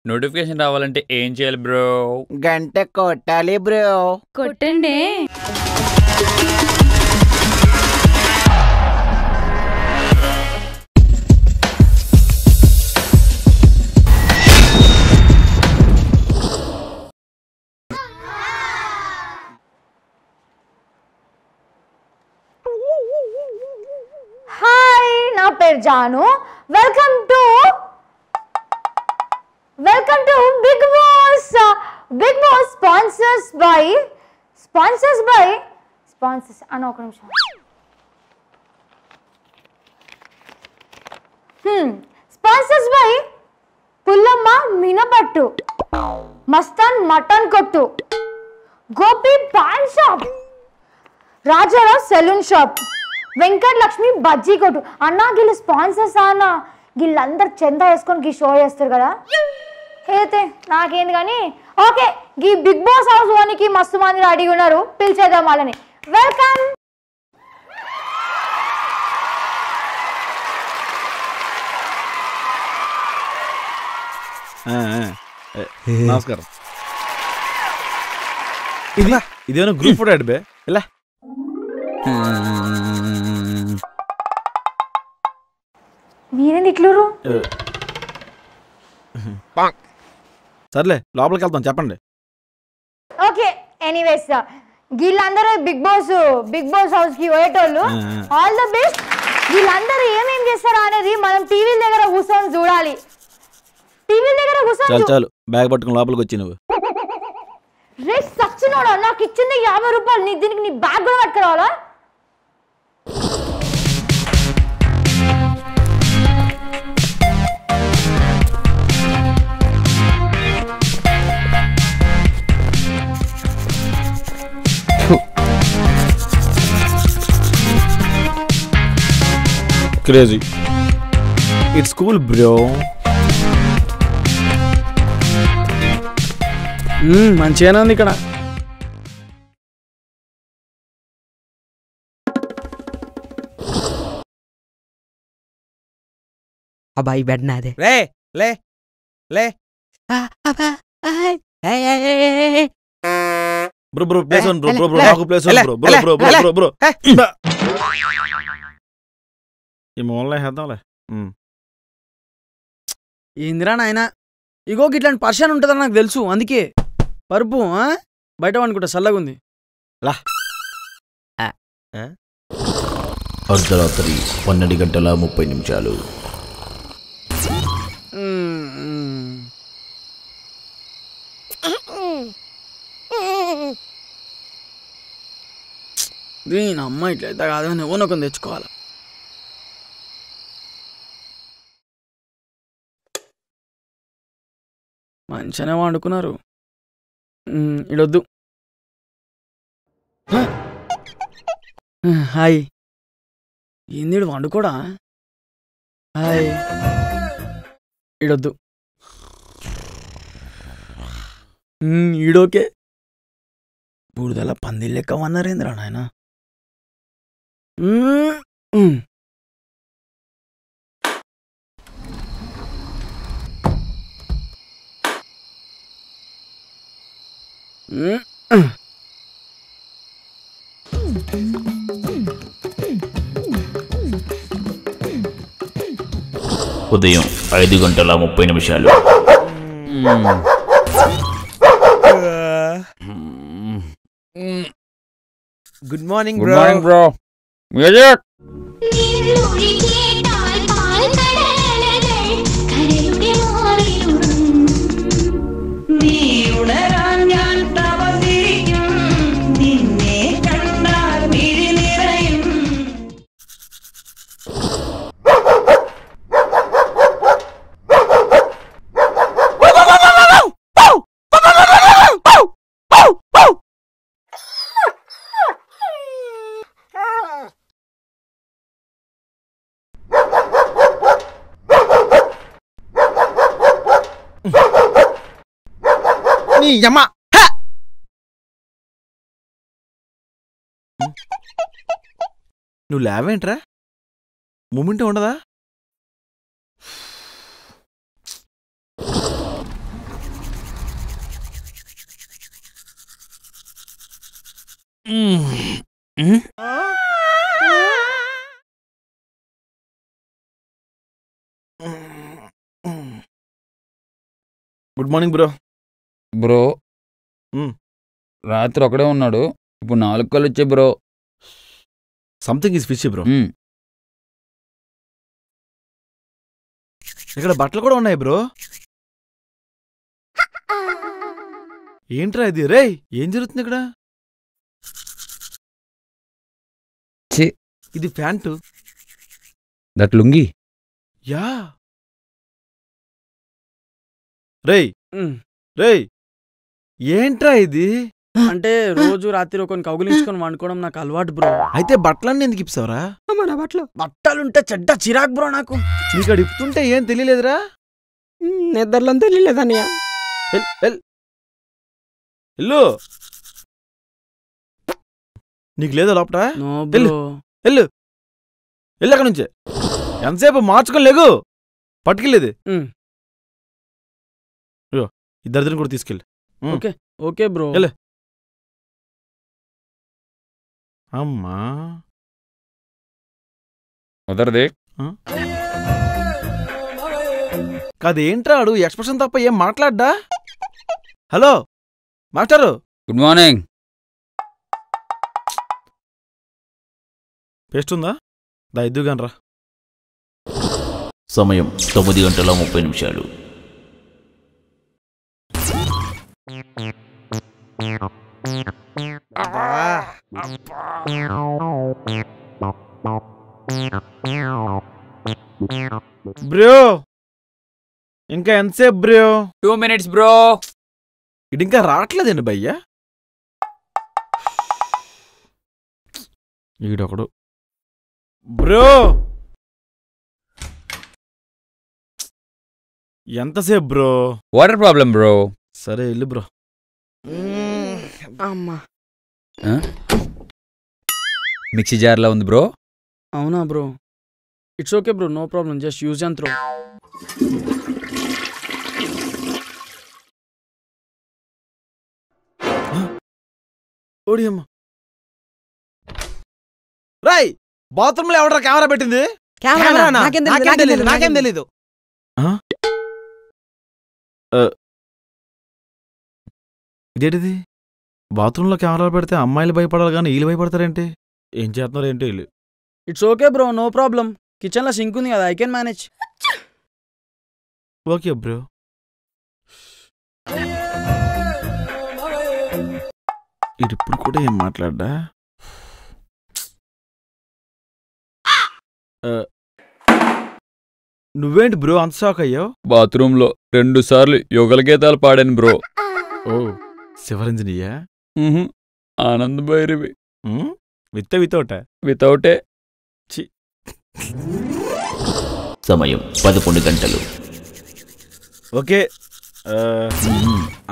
Notification రావాలంటే ఏం చేయాలి బ్రో? గంట కొట్టాలి బ్రో. కొట్టండి. హాయ్, నా పేరు Janu. Welcome to Bigg Boss. Bigg Boss sponsors అన్న ఒక నిమిషం. స్పాన్సర్స్ బై పుల్లమ్మ మినపట్టు, మస్తాన్ మటన్ కొట్టు, Gopi paan shop, Rajarao salon shop, Venkata Lakshmi బజ్జీ కొట్టు. అన్నా వీళ్ళు స్పాన్సర్స్ అన్న, వీళ్ళందరు చందా వేసుకొని గీ షో చేస్తారు కదా. అయితే నాకేంది కానీ ఓకే, గీ బిగ్ బాస్ హౌస్ ఓనికి మస్తు మంది రెడీగా ఉన్నారు, పిలిచేద్దాం వాళ్ళని. వెల్కమ్. నమస్కారం. ఇదేమో గ్రూప్ ఫోటో అడిబే ఇలా. మీరేంది ఇట్లూరు? సర్లే లోపలికి వెళ్తాం, చెప్పండి. ఓకే, ఎనీవేస్ వీళ్ళందరూ బిగ్ బాస్ హౌస్ కి పోయేటోళ్ళు. All the best. వీళ్ళందరూ ఏమేం చేస్తారా అనేది మనం టీవీ దగ్గర కూర్చొని చూడాలి. చాలు బ్యాగ్ పట్టుకుని లోపలికి వచ్చి నువ్వు. రే సచ్చినోడా, నాకు ఇచ్చింది 50 రూపాయలు, దీనికి నీ బ్యాగ్ కూడా పట్టుకురావాలా? క్రేజీ. It's cool bro. మంచిగానే ఉంది ఇక్కడ. అబ్బాయి బెడ్ నాదే. లే లే లే bro bro place on bro bro bro నాకు place on bro bro bro bro bro. ఈ మూలనే హేద్దాంలే. ఏందిరా నాయన, ఇగో ఇట్లాంటి పర్షన్ ఉంటుందని నాకు తెలుసు, అందుకే పరుపు బయట అనుకుంటా చల్లగుంది. అర్ధరాత్రి 12:30 దీని అమ్మ ఇట్లయితే కాదు, నువ్వు నొక్కని తెచ్చుకోవాలి. మంచిగానే వండుకున్నారు. ఇడొద్దు. హాయ్. ఏంది వండుకోడా? హాయ్. ఇడొద్దు. ఈడోకే. బూడిదల పంది లెక్క వన్నారేంద్రా నాయన. ఉదయం 5:30 గుడ్ మార్నింగ్ బ్రో. మ్యూజిక్. నీ యమ్మ. నువ్వు లేవేంట్రా? మూమెంట్ ఉండదా? Good morning bro. బ్రో మ్. రాత్రి ఒకడే ఉన్నాడు, ఇప్పుడు 4 కళ్ళు వచ్చాయి bro. Something is fish bro. ఇక్కడ బట్టలు కూడా ఉన్నాయి బ్రో. ఏంట్రా ఇది? రేయ్, ఏం జరుగుతుంది ఇక్కడ? ఛీ. ఇది ప్యాంటు. దట్ లుంగి. యా. రేయ్ రేయ్, ఏంట్రా ఇది? అంటే రోజు రాత్రి ఒకరిని కౌగులించుకొని వండుకోవడం నాకు అలవాటు బ్రో. అయితే బట్టలన్నీ ఎందుకు ఇప్పావరా? మన బట్టలుంటే చెడ్డ చిరాకు బ్రో నాకు. నీకు ఇక్కడ ఇప్పుతుంటే ఏం తెలియలేదురా? నిద్రలో తెలియలేదన్నయ్య. ఎల్లు, నీకు లేదా లోపట? నో వెళ్ళు. బ్రో. వెళ్ళు వెళ్ళు అక్కడ నుంచే. ఎంతసేపు మార్చుకొని లేగు. పట్టుకెళ్ళేది ఇద్దరిని కూడా తీసుకెళ్ళి. Okay bro. వెళ్ళు. అమ్మా కుదరదే. కాదేంట్రా ఆడు ఎక్స్ప్రెషన్ తప్ప ఏం మాట్లాడ్డా? Hello master. Good morning. Paste ఉందా? దా ఇద్దుగానరా. సమయం 9:30. బ్రో ఇంకా ఎంతసేపు బ్రో? 2 minutes bro. ఇది ఇంకా రావట్లేదండి భయ్యా. ఈడొకడు. బ్రో ఎంతసేపు బ్రో? Water problem bro. సరే వెళ్ళు బ్రో. అమ్మా మిక్సీ జార్లో ఉంది బ్రో. అవునా bro? It's okay bro, no problem, just use and throw. ఓడియమ్మ. రాయ్, బాత్రూమ్ లో ఎవడరా కెమెరా పెట్టింది? కెమెరానా? నాకేం తెలీదు. ఇదేంటిది? బాత్రూంలో కెమెరాలు పెడితే అమ్మాయిలు భయపడాలి కానీ వీళ్ళు భయపడతారేంటి? ఏం చేస్తున్నారు ఏంటి వీళ్ళు? It's okay bro, no problem. కిచెన్లో సింక్ ఉంది కదా, I can manage. Okay bro. ఇప్పుడు కూడా ఏం మాట్లాడ్డా? నువ్వేంటి బ్రో అంత షాక్ అయ్యావు? బాత్రూంలో 2 సార్లు యుగల గీతాలు పాడాను బ్రో. ఓ శివరంజనియా? ఆనంద్ భైరవి. వితౌట వితౌటే. సమయం 11 గంటలు. ఓకే,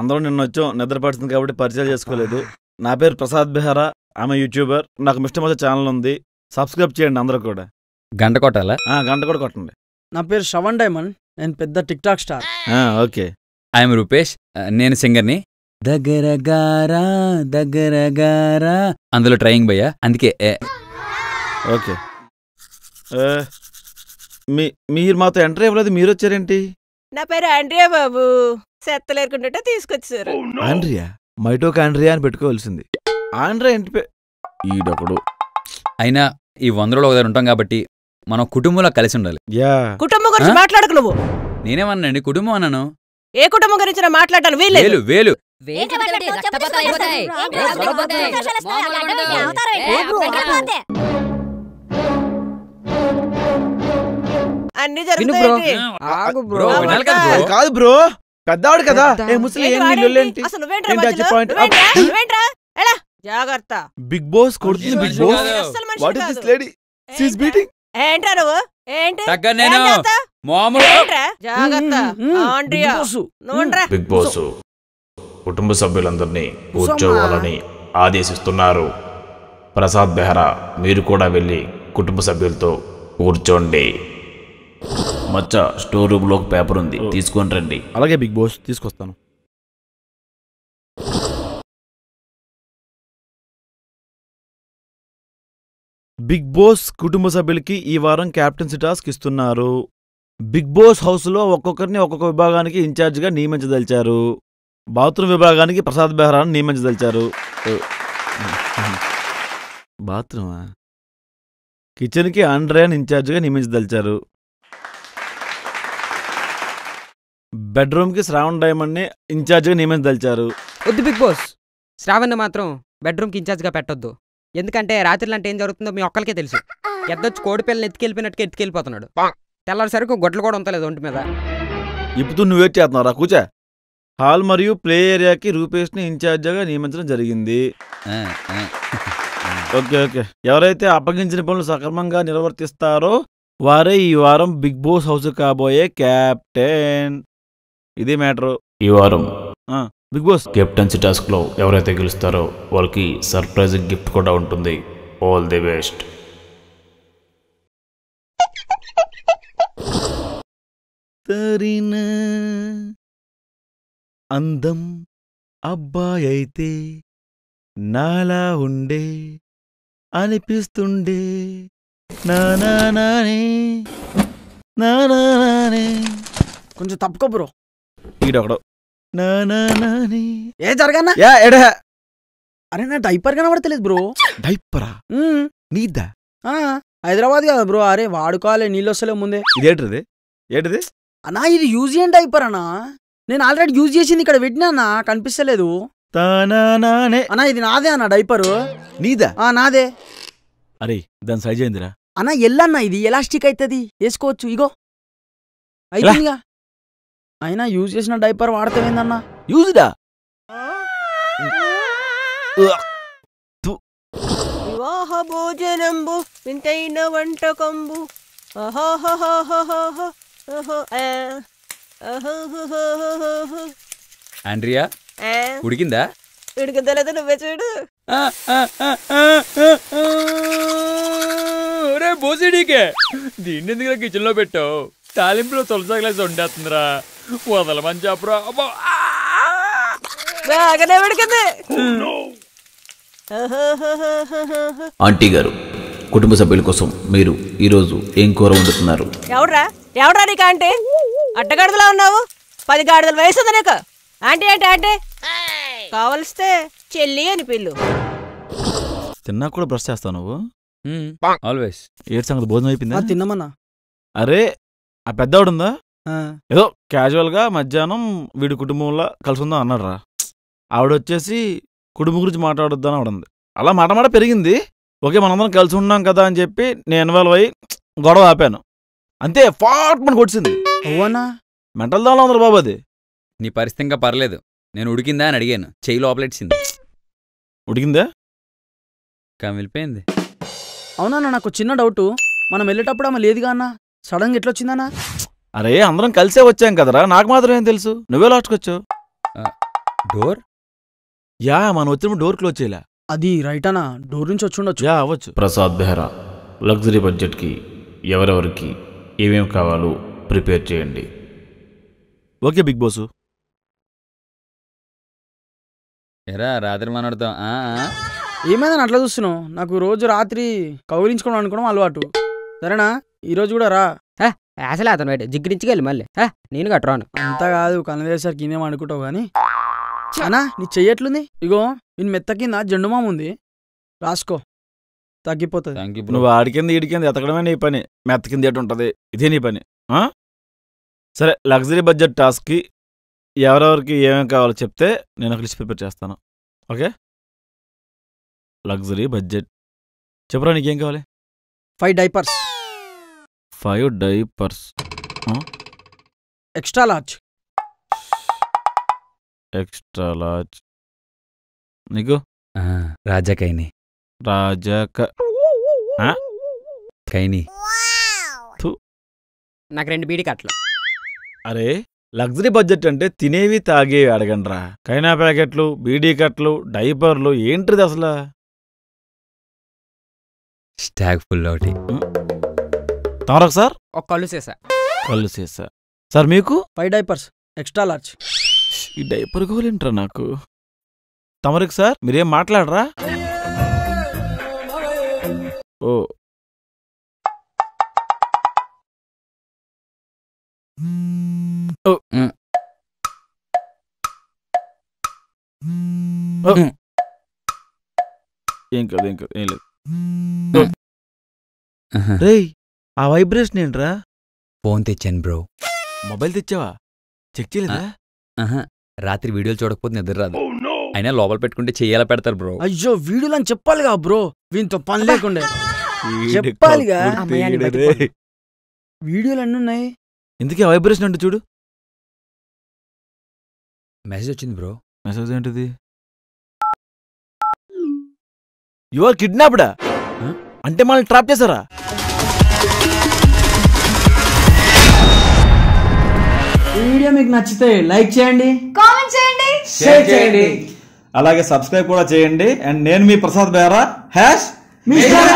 అందరూ నిన్న వచ్చాం, నిద్ర పడుతుంది కాబట్టి పరిచయం చేసుకోలేదు. నా పేరు ప్రసాద్ బెహరా, ఆమె యూట్యూబర్. నాకు మిస్టర్ మధ్య ఛానల్ ఉంది, సబ్స్క్రైబ్ చేయండి అందరూ కూడా. గంట కొట్టాలా? గంట కూడా కొట్టండి. నా పేరు శ్రవణ్ డైమండ్, నేను పెద్ద tick tok star. Okay. I'm Rupesh, నేను సింగర్ని. దగ్గర గారా అందులో ట్రయింగ్ భయ్యా, అందుకే. ఓకే, మీరు మాతో ఎంటర్ ఇవ్వలేదు, మీరు వచ్చారేంటి? నా పేరు ఆండ్రియా బాబు, చెత్తలేరుకుంటుంటే తీసుకొచ్చారు. ఆండ్రియా? మైటోక్ ఆండ్రియా అని పెట్టుకోవాల్సింది. ఆండ్రియా ఏంటి ఈడొకడు. అయినా ఈ 100 రోజులు ఒకదారు ఉంటాం కాబట్టి మనం కుటుంబంలో కలిసి ఉండాలి. కుటుంబం గురించి మాట్లాడకు నువ్వు. నేనేమన్నానండి? కుటుంబం అన్నాను. ఏ కుటుంబం గురించి నా మాట్లాడాను? వేలు వేలు. అన్ని జరుగుతాయి. కాదు బ్రో, పెద్దవాడు కదా. జాగ్రత్త. బిగ్ బాస్ కొడుతుంది. Bigg Boss. What is this lady? She is beating. ఏంట్రా నువ్వు? ఏంటి? నేను మామూలు. జాగ్రత్త. ఆండ్రియా నువ్వుండ్రా. బిగ్ బాస్ కుటుంబ సభ్యులందరినీ కూర్చోవాలని ఆదేశిస్తున్నారు. ప్రసాద్ బెహరా, మీరు కూడా వెళ్ళి కుటుంబ సభ్యులతో కూర్చోండి. మచ్చ స్టోర్ రూమ్లో ఒక పేపర్ ఉంది, తీసుకొని రండి. అలాగే బిగ్ బాస్, తీసుకొస్తాను. బిగ్ బాస్ కుటుంబ సభ్యులకి ఈ వారం క్యాప్టెన్సీ టాస్క్ ఇస్తున్నారు. బిగ్ బాస్ హౌస్లో ఒక్కొక్కరిని ఒక్కొక్క విభాగానికి ఇన్ఛార్జిగా నియమించదలిచారు. బాత్రూమ్ విభాగానికి ప్రసాద్ బెహ్రాను నియమించదలిచారు. బాత్రూమా? కిచెన్కి ఆండ్రేని ఇన్ఛార్జిగా నియమించదలిచారు. బెడ్రూమ్కి శ్రావణ్ డైమండ్ని ఇన్ఛార్జిగా నియమించదలిచారు. వద్దు బిగ్ బాస్, శ్రావణ్ని మాత్రం బెడ్రూమ్కి ఇన్ఛార్జ్గా పెట్టొద్దు. ఎందుకంటే రాత్రిలో అంటే ఏం జరుగుతుందో మీ ఒక్కరికే తెలుసు. ఎద్దొచ్చి కోడిపిల్లని ఎత్తుకెళ్ళిపోయినట్టుగా ఎత్తుకెళ్ళిపోతున్నాడు. తెల్లారిసరికి గొడ్లు కూడా ఉంటలేదు ఒంటి మీద. ఇప్పుడు నువ్వేట్ చేస్తున్నారా? కూర్చా. హాల్ మరియు ప్లే ఏరియాకి రూపేష్ని ఇన్ఛార్జిగా నియమించడం జరిగింది. Okay okay. ఎవరైతే అప్పగించిన పనులు సక్రమంగా నిర్వర్తిస్తారో వారే ఈ వారం బిగ్ బాస్ హౌస్ కాబోయే క్యాప్టెన్. ఇది మ్యాటరు. ఈ వారం బిగ్ బాస్ కెప్టెన్సీ టాస్క్లో ఎవరైతే గెలుస్తారో వాళ్ళకి సర్ప్రైజ్ గిఫ్ట్ కూడా ఉంటుంది. All the best. తరిన అందం అబ్బాయైతే నాలా ఉండే అనిపిస్తుండే నానే కొంచెం తప్పుకో బ్రో. ఈడొకడు నానే ఏ జరగన్నా? యా ఎడ అరే నా డైపర్ కనబడతలేదు బ్రో. డైపరా నీద్దా? హైదరాబాద్ కదా బ్రో. అరే వాడుకోవాలి, నీళ్ళు వస్తలేవు ముందే. ఇదేంటిది? ఏంటిది అన్నా? ఇది యూజ్ చేయండి డైపర్ అన్నా. నేను ఆల్రెడీ యూజ్ చేసింది ఇక్కడ పెట్టినా అన్నా, కనిపిస్తలేదు అన్నా. ఇది నాదే అన్న డైపరు. నీదా? నాదే. అరే దాని సైజ్ అయిందిరా అన్నా. ఎల్లన్నా ఇది ఎలాస్టిక్ అవుతుంది, వేసుకోవచ్చు. ఇగో అయిపోయిందిగా. అయినా యూజ్ చేసిన డైపర్ వాడతామేందన్నా? యూజ్డా? వివాహ భోజనంబు వింతైన వంటకంబు. ఆండ్రియా ఉడికిందా? ఉడికిందలేదు, నువ్వే చూడు. రే బోసిడీకే, దీన్ని ఎందుకు కిచెన్ లో పెట్టావు? తాలింపులో తులసా గ్లాస్ వండేస్తుందిరా, వదలమని చెప్పరా. బాగానే ఉడికింది. ఆంటీ గారు, కుటుంబ సభ్యుల కోసం మీరు ఈరోజు ఏం కూర వండుతున్నారు? ఎవడ్రా నీకు ఆంటీ? అడ్డగాడిదలా ఉన్నావు. 10 గాడిదల వయసు ఉంది నీకు. ఆంటీ అంటే ఆంటీ కావలిస్తే చెల్లి అని పిల్లు. తిన్నా కూడా బ్రష్ చేస్తావు నువ్వు? ఆల్వేస్. ఏడు సంగతి భోజనం అయిపోయిందా? తిన్నామన్నా. అరే ఆ పెద్దవాడుందా? ఏదో క్యాజువల్ గా మధ్యాహ్నం వీడి కుటుంబంలో కలిసి ఉందా అన్నాడు రా. ఆవిడొచ్చేసి కుటుంబం గురించి మాట్లాడొద్దని ఆవిడంది. అలా మాట పెరిగింది. ఓకే మనందరం కలిసి ఉన్నాం కదా అని చెప్పి నేను ఇన్వాల్వ్ అయ్యి గొడవ ఆపాను. అంతే, ఫాట్ మన కొట్టింది. అవునా? మెంటల్ దానిలో ఉందరు బాబు. అది నీ పరిస్థితి ఇంకా పర్లేదు. నేను ఉడికిందా అని అడిగాను, చెయ్యి లోపలెట్టింది. ఉడికిందా? కమిలిపోయింది. అవునా? నాకు చిన్న డౌట్. మనం వెళ్ళేటప్పుడు ఆమె లేదుగా అన్న, సడన్గా ఎట్లొచ్చిందన్నా? అరే అందరం కలిసే వచ్చాం కదరా, నాకు మాత్రం ఏం తెలుసు? నువ్వే లాస్ట్కొచ్చావు. డోర్ యా మనం వచ్చినప్పుడు డోర్ క్లోజ్ చేయలే. అది రైట్ అన్నా, డోర్ నుంచి వచ్చి ఉండొచ్చు. యా అవ్వచ్చు. ప్రసాద్ బెహ్రా, లగ్జరీ బడ్జెట్కి ఎవరెవరికి ఏమేమి కావాలో ప్రిపేర్ చేయండి. ఓకే బిగ్ బాసు. ఎరా రాత్రి మనడుతాం. ఏమైందని అట్లా చూస్తున్నావు? నాకు రోజు రాత్రి కౌగిలించుకోవడం అనుకోవడం అలవాటు. సరేనా? ఈరోజు కూడా రా. అసలే అతను బయట జిగ్గురించుకెళ్ళి మళ్ళీ నేను కట్టరాను. అంతా కాదు, కనదేసరికి ఇనేం అనుకుంటావు కానీ. అన్నా నీ చెయ్యట్లుంది? ఇగో నేను మెత్త కింద జెండుమామ ఉంది, రాసుకో, తగ్గిపోతుంది. నువ్వు ఆడికింది ఈడికింది ఎతకడమే నీ పని. మెత్త కింద ఏటు ఉంటుంది, ఇదే నీ పని. సరే లగ్జరీ బడ్జెట్ టాస్క్కి ఎవరెవరికి ఏమేమి కావాలో చెప్తే నేను ఒక లిస్ట్ ప్రిపేర్ చేస్తాను. ఓకే? లగ్జరీ బడ్జెట్ చెప్పరా, నీకేం కావాలి? 5 diapers. 5 diapers. Extra large. Extra large. నీకు? రాజా కైని. రాజా కైని. నాకు 2 బీడి కట్టలు. అరే లగ్జరీ బడ్జెట్ అంటే తినేవి తాగేవి అడగండ్రా. కైనా ప్యాకెట్లు, బీడీ కట్లు, డైపర్లు ఏంటిది అసలు? స్టాగ్ ఫుల్ ఒకటి. తమరకు సార్? ఒక కళ్ళు చేసా. కళ్ళు చేసా సార్. మీకు? 5 డైపర్స్ ఎక్స్ట్రా లార్జ్. ఈ డైపర్ గోలేంట్రా నాకు. తమరికి సార్? మీరేం మాట్లాడరా? ఓ ఏం కాదు ఏం లేదు. రేయ్ ఆ వైబ్రేషన్ ఏంట్రా? ఫోన్ తెచ్చాను బ్రో. మొబైల్ తెచ్చావా? చెక్ చేయలేదా? రాత్రి వీడియోలు చూడకపోతే నిద్ర రాదు. అయినా లోపల పెట్టుకుంటే చెయ్యాలా పెడతారు బ్రో. అయ్యో వీడియోలు అని చెప్పాలిగా బ్రో, వీనితో పని లేకుండే చెప్పాలిగా. వీడియోలు అన్నీ ఉన్నాయి. ఇందుకే వైబ్రేషన్ అంటే చూడు. మెసేజ్ వచ్చింది బ్రో. మెసేజ్ ఏంటిది? యు ఆర్ కిడ్నాప్డా? అంటే మనల్ని ట్రాప్ చేశారా? ఈ వీడియో మీకు నచ్చితే లైక్ చేయండి, కామెంట్ చేయండి, షేర్ చేయండి, అలాగే సబ్స్క్రైబ్ కూడా చేయండి. అండ్ నేను మీ ప్రసాద్ బెహరా హ్యాష్ మిస్టర్